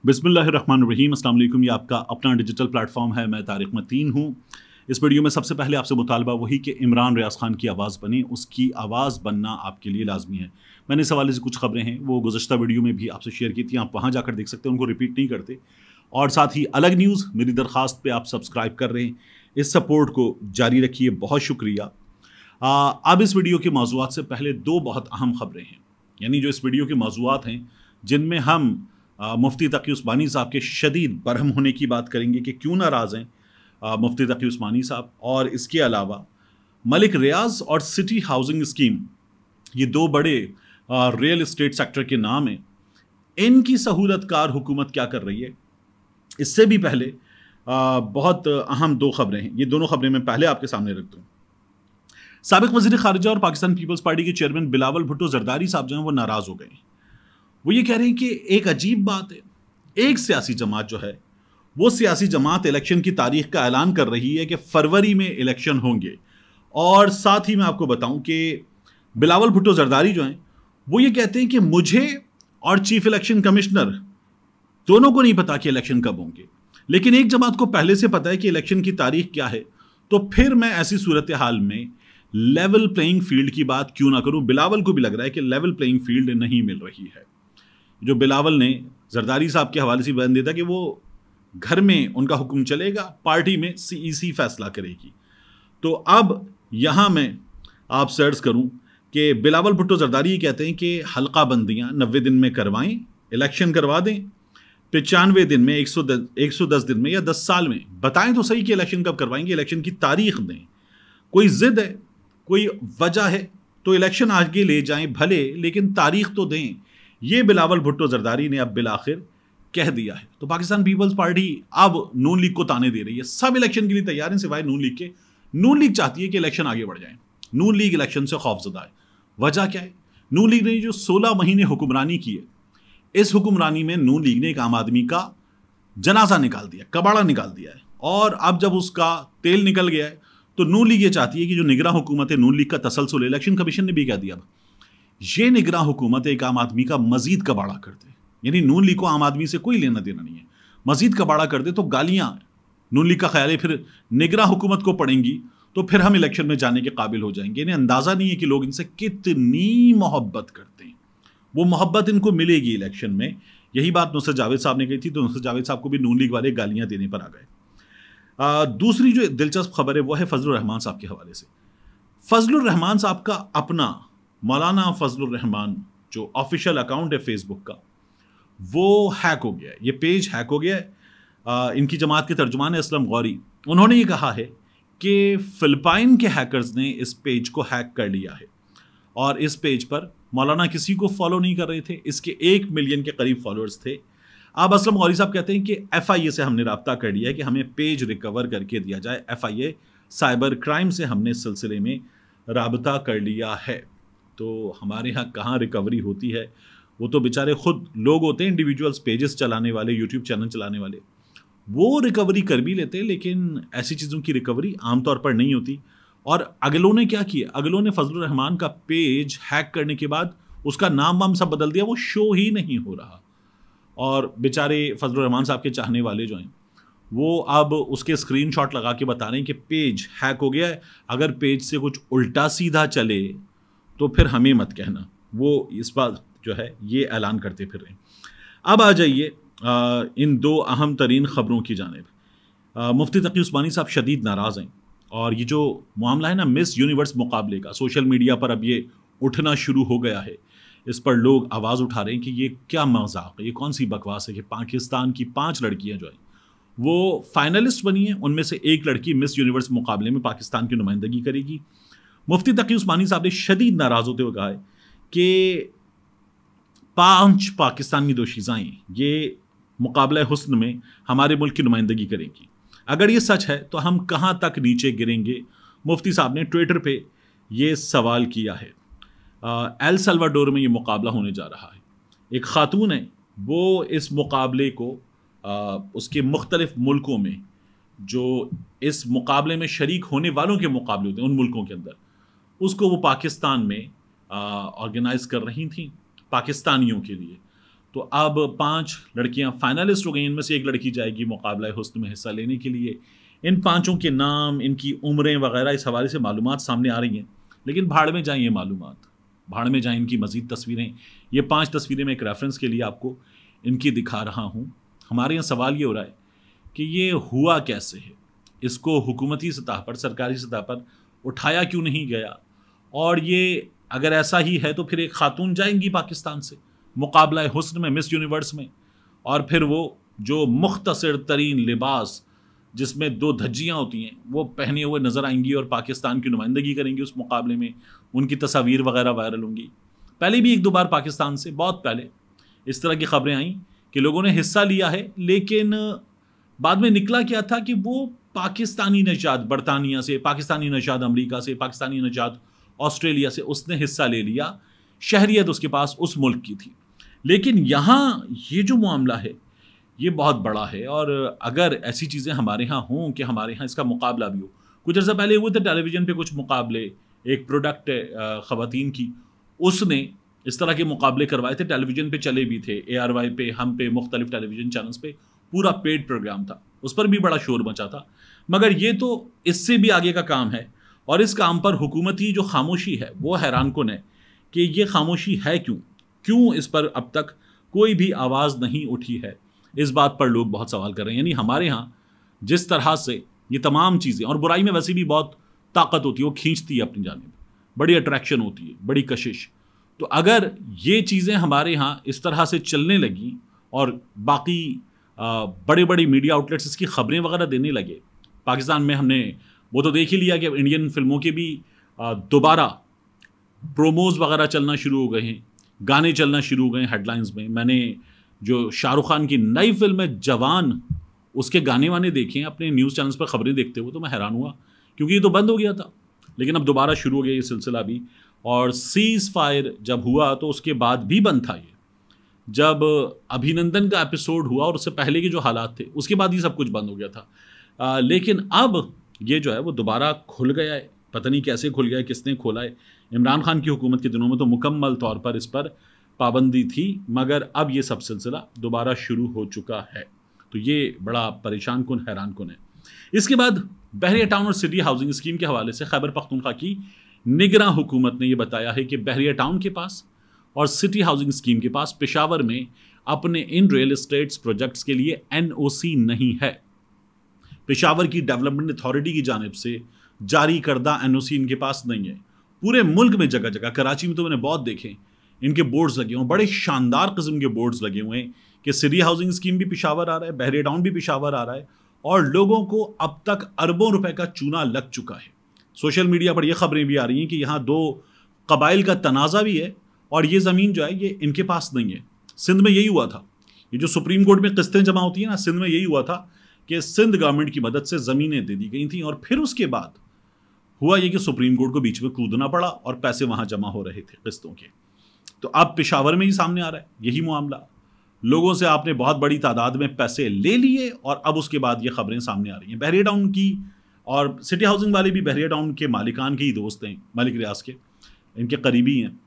बिस्मिल्लाहिर्रहमानिर्रहीम। अस्सलाम वालेकुम। ये आपका अपना डिजिटल प्लेटफॉर्म है। मैं तारिक मतीन हूँ। इस वीडियो में सबसे पहले आपसे मुतालबा वही कि इमरान रियाज खान की आवाज़ बने, उसकी आवाज़ बनना आपके लिए लाजमी है। मैंने इस हवाले से कुछ खबरें हैं वो गुज़श्ता वीडियो में भी आपसे शेयर की थी, आप वहाँ जाकर देख सकते हैं, उनको रिपीट नहीं करते। और साथ ही अलग न्यूज़ मेरी दरख्वास्त पे आप सब्सक्राइब कर रहे हैं, इस सपोर्ट को जारी रखिए, बहुत शुक्रिया। अब इस वीडियो के मौज़ूआत से पहले दो बहुत अहम खबरें हैं, यानी जो इस वीडियो के मौज़ूआत हैं जिनमें हम मुफ्ती तकी उस्मानी साहब के शदीद बरहम होने की बात करेंगे कि क्यों नाराज़ हैं मुफ्ती तकी उस्मानी साहब, और इसके अलावा मलिक रियाज और सिटी हाउसिंग स्कीम, ये दो बड़े रियल इस्टेट सेक्टर के नाम हैं, इनकी सहूलतकार हुकूमत क्या कर रही है। इससे भी पहले बहुत अहम दो खबरें हैं, ये दोनों खबरें मैं पहले आपके सामने रख दूँ। साबिक वज़ीर ख़ारिजा और पाकिस्तान पीपल्स पार्टी के चेयरमैन बिलावल भुट्टो जरदारी साहब जो हैं वो नाराज़ हो गए हैं। वो ये कह रहे हैं कि एक अजीब बात है, एक सियासी जमात जो है वो सियासी जमात इलेक्शन की तारीख का ऐलान कर रही है कि फरवरी में इलेक्शन होंगे, और साथ ही मैं आपको बताऊं कि बिलावल भुट्टो जरदारी जो हैं वो ये कहते हैं कि मुझे और चीफ इलेक्शन कमिश्नर दोनों को नहीं पता कि इलेक्शन कब होंगे, लेकिन एक जमात को पहले से पता है कि इलेक्शन की तारीख क्या है, तो फिर मैं ऐसी सूरत हाल में लेवल प्लेइंग फील्ड की बात क्यों ना करूं। बिलावल को भी लग रहा है कि लेवल प्लेइंग फील्ड नहीं मिल रही है। जो बिलावल ने जरदारी साहब के हवाले से बयान दिया था कि वो घर में उनका हुक्म चलेगा, पार्टी में सीईसी फैसला करेगी। तो अब यहाँ मैं आपसे अर्ज करूँ कि बिलावल भुट्टो जरदारी ये कहते हैं कि हल्का बंदियाँ 90 दिन में करवाएं, इलेक्शन करवा दें, 95 दिन में, 110 दिन में या 10 साल में, बताएं तो सही कि इलेक्शन कब करवाएंगे, इलेक्शन की तारीख दें। कोई जिद है, कोई वजह है तो इलेक्शन आगे ले जाएं भले, लेकिन तारीख तो दें। ये बिलावल भुट्टो जरदारी ने अब बिलाखिर कह दिया है। तो पाकिस्तान पीपल्स पार्टी अब नून लीग को ताने दे रही है, सब इलेक्शन के लिए तैयार हैं सिवाय नून लीग के। नून लीग चाहती है कि इलेक्शन आगे बढ़ जाए, नून लीग इलेक्शन से खौफजदा है। वजह क्या है? नून लीग ने जो 16 महीने हुक्मरानी की है, इस हुक्मरानी में नून लीग ने एक आम आदमी का जनाजा निकाल दिया, कबाड़ा निकाल दिया है, और अब जब उसका तेल निकल गया है तो नून लीग ये चाहती है कि जो निगरान हुकूमत है, नून लीग का तसलसल, इलेक्शन कमीशन ने भी कह दिया ये निगरान हुकूमत एक आम आदमी का मजीद कबाड़ा कर दे, यानी नून लीग को आम आदमी से कोई लेना देना नहीं है, मजीद कबाड़ा कर दे तो गालियां नून लीग का ख्याल है फिर निगरान हुकूमत को पड़ेंगी, तो फिर हम इलेक्शन में जाने के काबिल हो जाएंगे। इन्हें अंदाजा नहीं है कि लोग इनसे कितनी मोहब्बत करते हैं, वो मोहब्बत इनको मिलेगी इलेक्शन में। यही बात नुसरत जावेद साहब ने कही थी, तो नुसरत जावेद साहब को भी नून लीग वाले गालियां देने पर आ गए। दूसरी जो दिलचस्प खबर है वो है फजलुर रहमान साहब के हवाले से। फजलुर रहमान साहब का अपना मौलाना फजलुर रहमान जो ऑफिशियल अकाउंट है फेसबुक का, वो हैक हो गया है, ये पेज हैक हो गया है। इनकी जमात के तर्जुमान है असलम गौरी, उन्होंने ये कहा है कि फिलिपाइन के हैकर्स ने इस पेज को हैक कर लिया है, और इस पेज पर मौलाना किसी को फॉलो नहीं कर रहे थे, इसके 1 मिलियन के करीब फॉलोअर्स थे। अब असलम गौरी साहब कहते हैं कि FIA से हमने रब्ता कर लिया है कि हमें पेज रिकवर करके दिया जाए। FIA साइबर क्राइम से हमने इस सिलसिले में रब्ता कर लिया है। तो हमारे यहाँ कहाँ रिकवरी होती है, वो तो बेचारे खुद लोग होते हैं, इंडिविजुअल्स, पेजेस चलाने वाले, यूट्यूब चैनल चलाने वाले, वो रिकवरी कर भी लेते हैं, लेकिन ऐसी चीज़ों की रिकवरी आमतौर पर नहीं होती। और अगलों ने क्या किया, अगलों ने फजलुर रहमान का पेज हैक करने के बाद उसका नाम वाम सब बदल दिया, वो शो ही नहीं हो रहा, और बेचारे फजलुर रहमान साहब के चाहने वाले जो हैं वो अब उसके स्क्रीनशॉट लगा के बता रहे हैं कि पेज हैक हो गया है, अगर पेज से कुछ उल्टा सीधा चले तो फिर हमें मत कहना। वो इस बात जो है ये ऐलान करते फिर रहे हैं। अब आ जाइए इन दो अहम तरीन ख़बरों की जानिब। मुफ्ती तकी उस्मानी साहब शदीद नाराज़ हैं, और ये जो मामला है ना मिस यूनिवर्स मुकाबले का, सोशल मीडिया पर अब ये उठना शुरू हो गया है, इस पर लोग आवाज़ उठा रहे हैं कि ये क्या मजाक है, ये कौन सी बकवास है कि पाकिस्तान की 5 लड़कियाँ जो हैं वो फाइनलिस्ट बनी हैं, उनमें से एक लड़की मिस यूनिवर्स मुकाबले में पाकिस्तान की नुमाइंदगी करेगी। मुफ्ती तकी उस्मानी साहब ने शदीद नाराज़ होते हुए कहा है कि 5 पाकिस्तानी दोशीज़ाएँ ये मुकाबला हुस्न में हमारे मुल्क की नुमाइंदगी करेंगी। अगर ये सच है तो हम कहाँ तक नीचे गिरेंगे। मुफ्ती साहब ने ट्विटर पे ये सवाल किया है। एल सल्वाडोर में ये मुकाबला होने जा रहा है, एक खातून है वो इस मुकाबले को उसके मुख्तलिफ मुल्कों में जो इस मुकाबले में शरीक होने वालों के मुकाबले होते हैं उन मुल्कों के अंदर, उसको वो पाकिस्तान में ऑर्गेनाइज कर रही थी पाकिस्तानियों के लिए। तो अब 5 लड़कियां फाइनलिस्ट हो गई, इनमें से एक लड़की जाएगी मुकाबला हुस्न में हिस्सा लेने के लिए। इन 5 के नाम, इनकी उम्रें वगैरह इस हवाले से मालूमात सामने आ रही हैं, लेकिन भाड़ में जाएँ ये मालूमात, भाड़ में जाएँ इनकी मज़ीद तस्वीरें। ये 5 तस्वीरें मैं एक रेफरेंस के लिए आपको इनकी दिखा रहा हूँ। हमारे यहाँ सवाल ये हो रहा है कि ये हुआ कैसे है, इसको हुकूमती सतह पर, सरकारी सतह पर उठाया क्यों नहीं गया, और ये अगर ऐसा ही है तो फिर एक खातून जाएंगी पाकिस्तान से मुकाबला हुस्न में, मिस यूनिवर्स में, और फिर वो जो मुख्तसर तरीन लिबास जिसमें 2 धज्जियाँ होती हैं वो पहने हुए नज़र आएंगी और पाकिस्तान की नुमाइंदगी करेंगी उस मुकाबले में। उनकी तस्वीर वगैरह वायरल होंगी। पहले भी 1-2 बार पाकिस्तान से, बहुत पहले, इस तरह की खबरें आईं कि लोगों ने हिस्सा लिया है, लेकिन बाद में निकला क्या था कि वो पाकिस्तानी नजात बरतानिया से, पाकिस्तानी नजात अमेरिका से, पाकिस्तानी नजात ऑस्ट्रेलिया से उसने हिस्सा ले लिया, शहरियत उसके पास उस मुल्क की थी। लेकिन यहाँ ये जो मामला है ये बहुत बड़ा है, और अगर ऐसी चीज़ें हमारे यहाँ हों कि हमारे यहाँ इसका मुकाबला भी हो। कुछ अर्सा पहले हुए थे टेलीविज़न पे कुछ मुकाबले, एक प्रोडक्ट है ख़वातीन की, उसने इस तरह के मुकाबले करवाए थे, टेलीविज़न पे चले भी थे, ARY पे, हम पे, मुख्तलिफ टेलीविज़न चैनल्स पे, पूरा पेड प्रोग्राम था, उस पर भी बड़ा शोर मचा था। मगर ये तो इससे भी आगे का काम है, और इस काम पर हुकूमती जो खामोशी है वो हैरान कुन है कि ये खामोशी है क्यों इस पर अब तक कोई भी आवाज़ नहीं उठी है। इस बात पर लोग बहुत सवाल कर रहे हैं। यानी हमारे यहाँ जिस तरह से ये तमाम चीज़ें, और बुराई में वैसे भी बहुत ताकत होती है, वो खींचती है अपनी जानिब, बड़ी अट्रैक्शन होती है, बड़ी कशिश। तो अगर ये चीज़ें हमारे यहाँ इस तरह से चलने लगी और बाकी बड़े बड़े मीडिया आउटलेट्स इसकी खबरें वगैरह देने लगे, पाकिस्तान में हमने वो तो देख ही लिया कि इंडियन फिल्मों के भी दोबारा प्रोमोज वगैरह चलना शुरू हो गए हैं, गाने चलना शुरू हो गए हैं हेडलाइंस में। मैंने जो शाहरुख खान की नई फिल्म है जवान, उसके गाने वाने देखे हैं अपने न्यूज़ चैनल्स पर खबरें देखते हुए, तो मैं हैरान हुआ, क्योंकि ये तो बंद हो गया था, लेकिन अब दोबारा शुरू हो गया ये सिलसिला भी। और सीज़ फायर जब हुआ तो उसके बाद भी बंद था ये, जब अभिनंदन का एपिसोड हुआ और उससे पहले के जो हालात थे उसके बाद ही सब कुछ बंद हो गया था। लेकिन अब ये जो है वो दोबारा खुल गया है, पता नहीं कैसे खुल गया है, किसने खोला है। इमरान खान की हुकूमत के दिनों में तो मुकम्मल तौर पर इस पर पाबंदी थी, मगर अब ये सब सिलसिला दोबारा शुरू हो चुका है, तो ये बड़ा परेशान कुन, हैरान कुन है। इसके बाद बहरिया टाउन और सिटी हाउसिंग स्कीम के हवाले से खैबर पख्तूनख्वा की निगरां हुकूमत ने यह बताया है कि बहरिया टाउन के पास और सिटी हाउसिंग स्कीम के पास पेशावर में अपने इन रियल एस्टेट्स प्रोजेक्ट्स के लिए NOC नहीं है। पेशावर की डेवलपमेंट अथॉरिटी की जानिब से जारी करदा NOC इनके पास नहीं है। पूरे मुल्क में जगह जगह, कराची में तो मैंने बहुत देखे, इनके बोर्ड्स लगे हुए, बड़े शानदार किस्म के बोर्ड्स लगे हुए हैं कि सिटी हाउसिंग स्कीम भी पेशावर आ रहा है, बहरिया टाउन भी पेशावर आ रहा है, और लोगों को अब तक अरबों रुपए का चूना लग चुका है। सोशल मीडिया पर यह खबरें भी आ रही हैं कि यहाँ 2 कबाइल का तनाज़ा भी है, और ये ज़मीन जो है ये इनके पास नहीं है। सिंध में यही हुआ था, ये जो सुप्रीम कोर्ट में किस्तें जमा होती हैं ना, सिंध में यही हुआ था कि सिंध गवर्नमेंट की मदद से ज़मीनें दे दी गई थी, और फिर उसके बाद हुआ ये कि सुप्रीम कोर्ट को बीच में कूदना पड़ा और पैसे वहाँ जमा हो रहे थे किस्तों के। तो अब पेशावर में ही सामने आ रहा है यही मामला, लोगों से आपने बहुत बड़ी तादाद में पैसे ले लिए और अब उसके बाद ये खबरें सामने आ रही हैं। बहरिया टाउन की और सिटी हाउसिंग वाले भी बहरिया टाउन के मालिकान के ही दोस्त हैं, मलिक रियाज के, इनके करीबी हैं।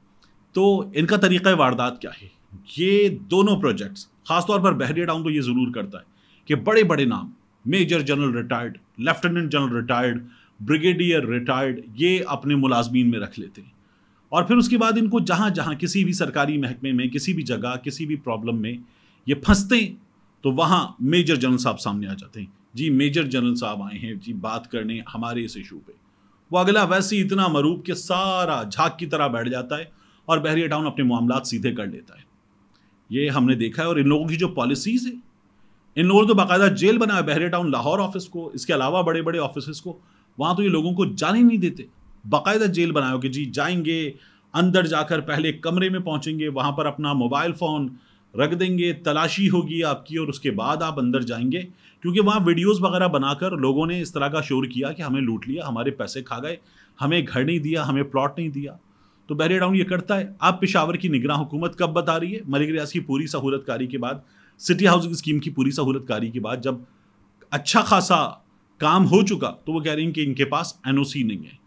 तो इनका तरीक़ा वारदात क्या है, ये दोनों प्रोजेक्ट्स, ख़ासतौर पर बहरिया टाउन तो ये ज़रूर करता है कि बड़े बड़े नाम, major general retired, lieutenant general retired, brigadier retired, ये अपने मुलाजमीन में रख लेते हैं, और फिर उसके बाद इनको जहाँ जहाँ किसी भी सरकारी महकमे में, किसी भी जगह, किसी भी प्रॉब्लम में ये फंसते हैं, तो वहाँ मेजर जनरल साहब सामने आ जाते हैं। जी मेजर जनरल साहब आए हैं जी बात करने हमारे इस इशू पे। वो अगला वैसे ही इतना मरूब के सारा झाग की तरह बैठ जाता है और बहरिया टाउन अपने मामलात सीधे कर लेता है। ये हमने देखा है। और इन लोगों की जो पॉलिसीज़ है, इन लोगों ने तो बाकायदा जेल बनाया बहरिया टाउन लाहौर ऑफिस को, इसके अलावा बड़े बड़े ऑफिस को, वहाँ तो ये लोगों को जाने नहीं देते, बाकायदा जेल बनाया कि जी जाएंगे, अंदर जाकर पहले कमरे में पहुँचेंगे, वहाँ पर अपना मोबाइल फ़ोन रख देंगे, तलाशी होगी आपकी, और उसके बाद आप अंदर जाएंगे, क्योंकि वहाँ वीडियोस वगैरह बनाकर लोगों ने इस तरह का शोर किया कि हमें लूट लिया, हमारे पैसे खा गए, हमें घर नहीं दिया, हमें प्लॉट नहीं दिया। तो बहरिया टाउन ये करता है। आप पेशावर की निगरान हुकूमत कब बता रही है? मलिक रियाज की पूरी सहूलतकारी के बाद, सिटी हाउसिंग स्कीम की पूरी सहूलतकारी के बाद, जब अच्छा खासा काम हो चुका, तो वो कह रही हैं कि इनके पास NOC नहीं है।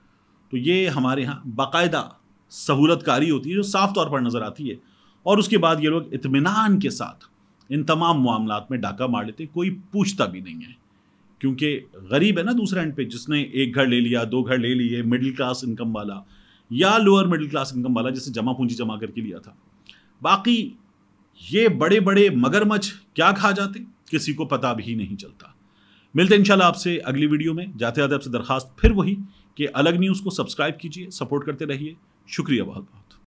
तो ये हमारे यहाँ बाकायदा सहूलतकारी होती है जो साफ तौर पर नज़र आती है। और उसके बाद ये लोग इत्मीनान के साथ इन तमाम मामलात में डाका मार लेते, कोई पूछता भी नहीं है, क्योंकि गरीब है ना दूसरे एंड पे, जिसने एक घर ले लिया, 2 घर ले लिए, मिडिल क्लास इनकम वाला या लोअर मिडिल क्लास इनकम वाला, जिसने जमा पूंजी जमा करके लिया था। बाकी ये बड़े बड़े मगरमच्छ क्या खा जाते किसी को पता भी नहीं चलता। मिलते हैं इंशाल्लाह आपसे अगली वीडियो में। जाते जाते आपसे दरखास्त फिर वही कि अलग न्यूज़ को सब्सक्राइब कीजिए, सपोर्ट करते रहिए। शुक्रिया बहुत बहुत।